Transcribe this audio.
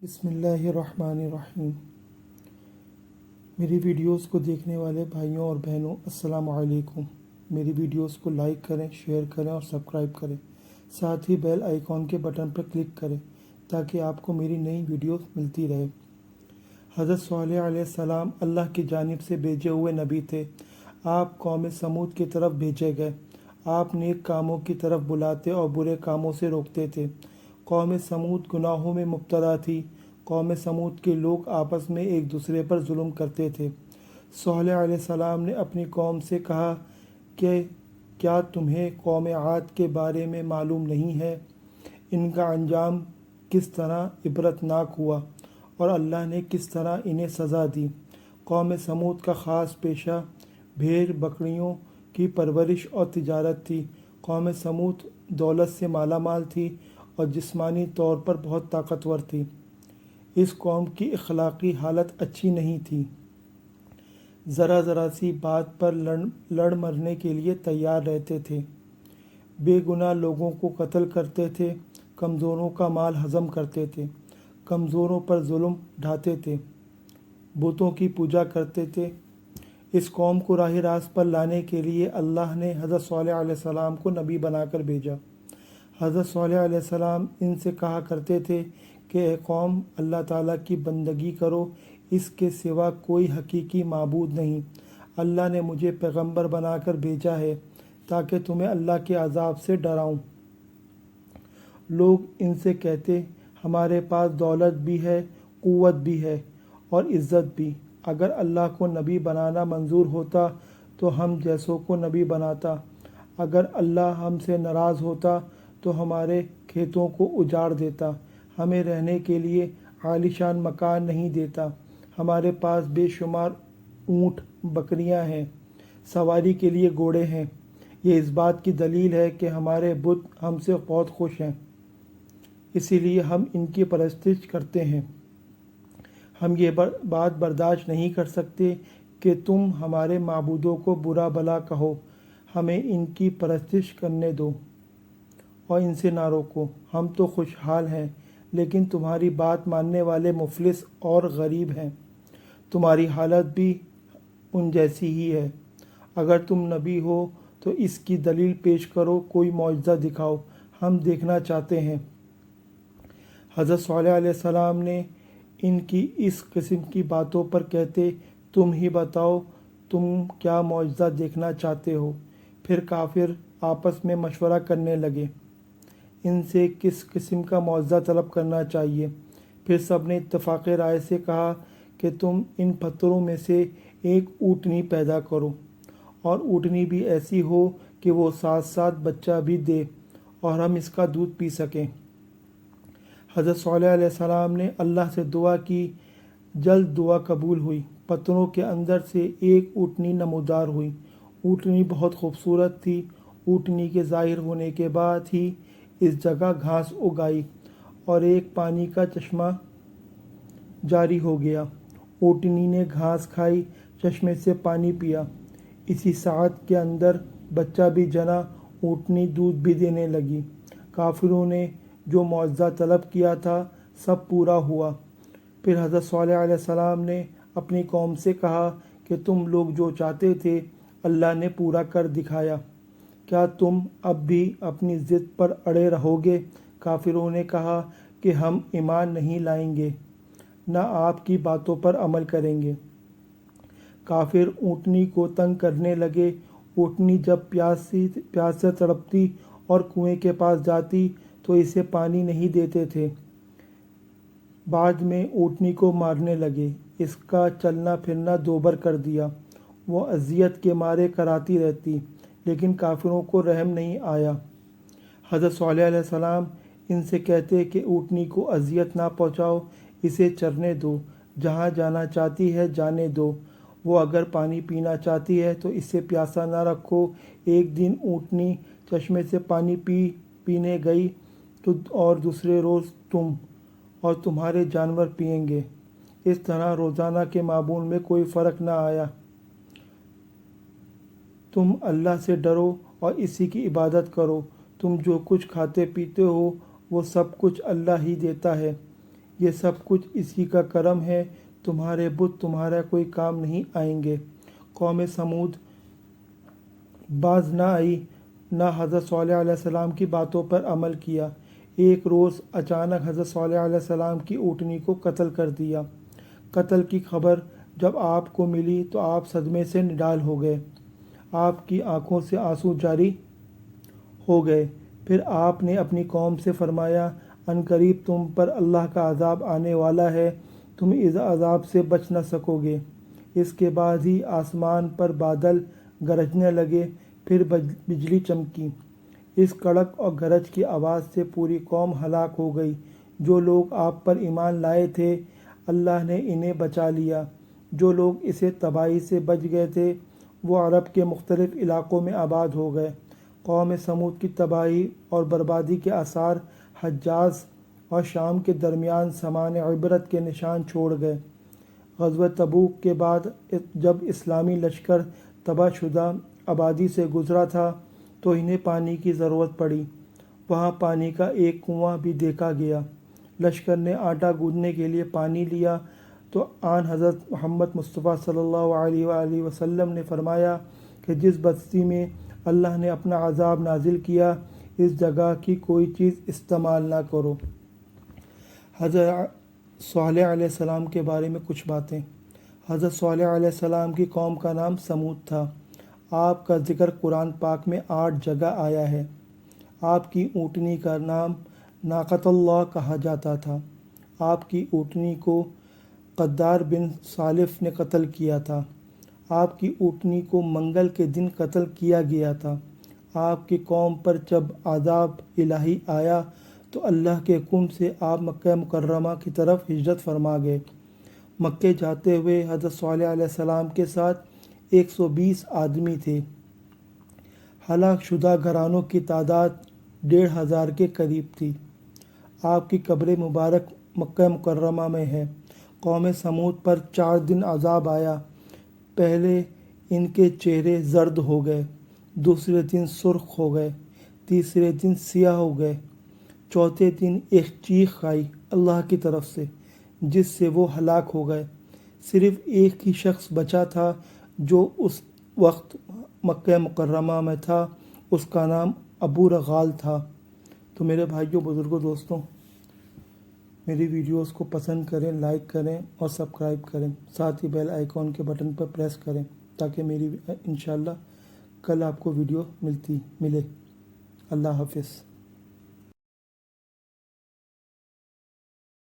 बिस्मिल्लाहिर्रहमानिर्रहीम। मेरी वीडियोस को देखने वाले भाइयों और बहनों अस्सलाम वालेकुम। मेरी वीडियोस को लाइक करें, शेयर करें और सब्सक्राइब करें। साथ ही बेल आइकॉन के बटन पर क्लिक करें ताकि आपको मेरी नई वीडियोस मिलती रहे। हज़रत सालेह अलैहिस्सलाम अल्लाह की जानिब से भेजे हुए नबी थे। आप कौम समूद की तरफ भेजे गए। आप नेक कामों की तरफ बुलाते और बुरे कामों से रोकते थे। कौम समूद गुनाहों में मुब्तला थी। कौम समूद के लोग आपस में एक दूसरे पर जुल्म करते थे। सालेह अलैहिस्सलाम ने अपनी कौम से कहा कि क्या तुम्हें कौम आद के बारे में मालूम नहीं है? इनका अंजाम किस तरह इबरतनाक हुआ और अल्लाह ने किस तरह इन्हें सज़ा दी। कौम समूद का ख़ास पेशा भेड़ बकरियों की परवरिश और तिजारत थी। कौम समूद दौलत से मालामाल थी और जिस्मानी तौर पर बहुत ताकतवर थी। इस कौम की अखलाक़ी हालत अच्छी नहीं थी। ज़रा सी बात पर लड़ मरने के लिए तैयार रहते थे। बेगुनाह लोगों को कत्ल करते थे। कमज़ोरों का माल हज़म करते थे। कमज़ोरों पर जुल्म ढाते थे। बुतों की पूजा करते थे। इस कौम को राह रास्त पर लाने के लिए अल्लाह ने हज़रत सालेह अलैहिस्सलाम को नबी बनाकर भेजा। हज़रत सालेह अलैहिस्सलाम इनसे कहा करते थे कि ए कौम, अल्लाह ताला की बंदगी करो, इसके सिवा कोई हकीकी माबूद नहीं। अल्लाह ने मुझे पैगंबर बनाकर भेजा है ताकि तुम्हें अल्लाह के अज़ाब से डराऊं। लोग इनसे कहते, हमारे पास दौलत भी है, क़ुव्वत भी है और इज़्ज़त भी। अगर अल्लाह को नबी बनाना मंजूर होता तो हम जैसों को नबी बनाता। अगर अल्लाह हमसे नाराज़ होता तो हमारे खेतों को उजाड़ देता, हमें रहने के लिए आलीशान मकान नहीं देता। हमारे पास बेशुमार ऊँट बकरियां हैं, सवारी के लिए घोड़े हैं। ये इस बात की दलील है कि हमारे बुत हमसे बहुत खुश हैं, इसीलिए हम इनकी परस्तिश करते हैं। हम ये बात बर्दाश्त नहीं कर सकते कि तुम हमारे माबूदों को बुरा भला कहो। हमें इनकी परस्तिश करने दो और इनसे ना रोको। हम तो खुशहाल हैं, लेकिन तुम्हारी बात मानने वाले मुफलिस और गरीब हैं। तुम्हारी हालत भी उन जैसी ही है। अगर तुम नबी हो तो इसकी दलील पेश करो, कोई मौजज़ा दिखाओ, हम देखना चाहते हैं। हज़रत सालेह अलैहिस्सलाम ने इनकी इस किस्म की बातों पर कहते, तुम ही बताओ तुम क्या मौजज़ा देखना चाहते हो। फिर काफिर आपस में मशवरा करने लगे, इनसे किस किस्म का मौजज़ा तलब करना चाहिए। फिर सब ने इत्तफ़ाक़ राय से कहा कि तुम इन पत्थरों में से एक ऊँटनी पैदा करो और ऊँटनी भी ऐसी हो कि वो साथ साथ बच्चा भी दे और हम इसका दूध पी सकें। हज़रत सालेह अलैहिस्सलाम ने अल्लाह से दुआ की। जल्द दुआ कबूल हुई। पत्थरों के अंदर से एक ऊँटनी नमूदार हुई। ऊँटनी बहुत खूबसूरत थी। ऊँटनी के ज़ाहिर होने के बाद ही इस जगह घास उगाई और एक पानी का चश्मा जारी हो गया। ऊँटनी ने घास खाई, चश्मे से पानी पिया। इसी साथ के अंदर बच्चा भी जना, ऊँटनी दूध भी देने लगी। काफिरों ने जो मौजज़ा तलब किया था सब पूरा हुआ। फिर हज़रत सालेह अलैहिस्सलाम ने अपनी कौम से कहा कि तुम लोग जो चाहते थे अल्लाह ने पूरा कर दिखाया। क्या तुम अब भी अपनी ज़िद पर अड़े रहोगे? काफिरों ने कहा कि हम ईमान नहीं लाएंगे, ना आपकी बातों पर अमल करेंगे। काफिर ऊँटनी को तंग करने लगे। ऊँटनी जब प्यास से तड़पती और कुएं के पास जाती तो इसे पानी नहीं देते थे। बाद में ऊँटनी को मारने लगे। इसका चलना फिरना दोबर कर दिया। वो अजियत के मारे कराती रहती, लेकिन काफिरों को रहम नहीं आया। हज़रत सालेह अलैहिस्सलाम इनसे कहते कि ऊँटनी को अजियत ना पहुँचाओ, इसे चरने दो, जहाँ जाना चाहती है जाने दो। वो अगर पानी पीना चाहती है तो इसे प्यासा ना रखो। एक दिन ऊँटनी चश्मे से पानी पीने गई तो और दूसरे रोज़ तुम और तुम्हारे जानवर पिएंगे। इस तरह रोज़ाना के मामूल में कोई फ़र्क ना आया। तुम अल्लाह से डरो और इसी की इबादत करो। तुम जो कुछ खाते पीते हो वो सब कुछ अल्लाह ही देता है। یہ سب کچھ اسی کا کرم ہے، تمہارے بت تمہارا کوئی کام نہیں آئیں گے۔ قوم سمود باز نہ آئی، نہ حضرت صالح علیہ السلام کی باتوں پر عمل کیا۔ ایک روز اچانک حضرت صالح علیہ السلام کی اونٹنی کو قتل کر دیا۔ قتل کی خبر جب آپ کو ملی تو آپ صدمے سے نڈال ہو گئے، آپ کی آنکھوں سے آنسو جاری ہو گئے۔ پھر آپ نے اپنی قوم سے فرمایا، عنقریب تم پر اللہ کا عذاب آنے والا ہے، تم اس عذاب سے بچ نہ سکو گے۔ اس کے بعد ہی آسمان پر بادل گرجنے لگے، پھر بجلی چمکی۔ اس کڑک اور گرج کی آواز سے پوری قوم ہلاک ہو گئی۔ جو لوگ آپ پر ایمان لائے تھے اللہ نے انہیں بچا لیا۔ جو لوگ اسے تباہی سے بچ گئے تھے وہ عرب کے مختلف علاقوں میں آباد ہو گئے۔ قوم سمود کی تباہی اور بربادی کے آثار حجاز اور شام کے درمیان سامان عبرت کے نشان چھوڑ گئے۔ غزوہ تبوک کے بعد جب اسلامی لشکر تباہ شدہ آبادی سے گزرا تھا تو انہیں پانی کی ضرورت پڑی۔ وہاں پانی کا ایک کنواں بھی دیکھا گیا۔ لشکر نے آٹا گوندھنے کے لیے پانی لیا تو آن حضرت محمد مصطفیٰ صلی اللہ علیہ وآلہ وسلم نے فرمایا کہ جس بستی میں اللہ نے اپنا عذاب نازل کیا اس جگہ کی کوئی چیز استعمال نہ کرو۔ حضرت صالح علیہ السلام کے بارے میں کچھ باتیں۔ حضرت صالح علیہ السلام کی قوم کا نام سمود تھا۔ آپ کا ذکر قرآن پاک میں 8 جگہ آیا ہے۔ آپ کی اونٹنی کا نام ناقۃ اللہ کہا جاتا تھا۔ آپ کی اونٹنی کو قدار بن سالف نے قتل کیا تھا۔ آپ کی اونٹنی کو منگل کے دن قتل کیا گیا تھا۔ آپ کی قوم پر جب عذاب الہی آیا تو اللہ کے حکم سے آپ مکہ مکرمہ کی طرف ہجرت فرما گئے۔ مکے جاتے ہوئے حضرت صالح علیہ السلام کے ساتھ 120 آدمی تھے۔ ہلاک شدہ گھرانوں کی تعداد 1500 کے قریب تھی۔ آپ کی قبر مبارک مکہ مکرمہ میں ہے۔ قوم سمود پر 4 دن عذاب آیا۔ پہلے ان کے چہرے زرد ہو گئے، دوسرے دن سرخ ہو گئے، تیسرے دن سیاہ ہو گئے، چوتھے دن ایک چیخ آئی اللہ کی طرف سے جس سے وہ ہلاک ہو گئے۔ صرف ایک ہی شخص بچا تھا جو اس وقت مکہ مکرمہ میں تھا، اس کا نام ابو رغال تھا۔ تو میرے بھائیوں، بزرگوں، دوستوں، میری ویڈیوز کو پسند کریں، لائک کریں اور سبسکرائب کریں، ساتھ ہی بیل آئیکن کے بٹن پر پریس کریں تاکہ میری انشاءاللہ کل آپ کو ویڈیو ملے۔ اللہ حافظ۔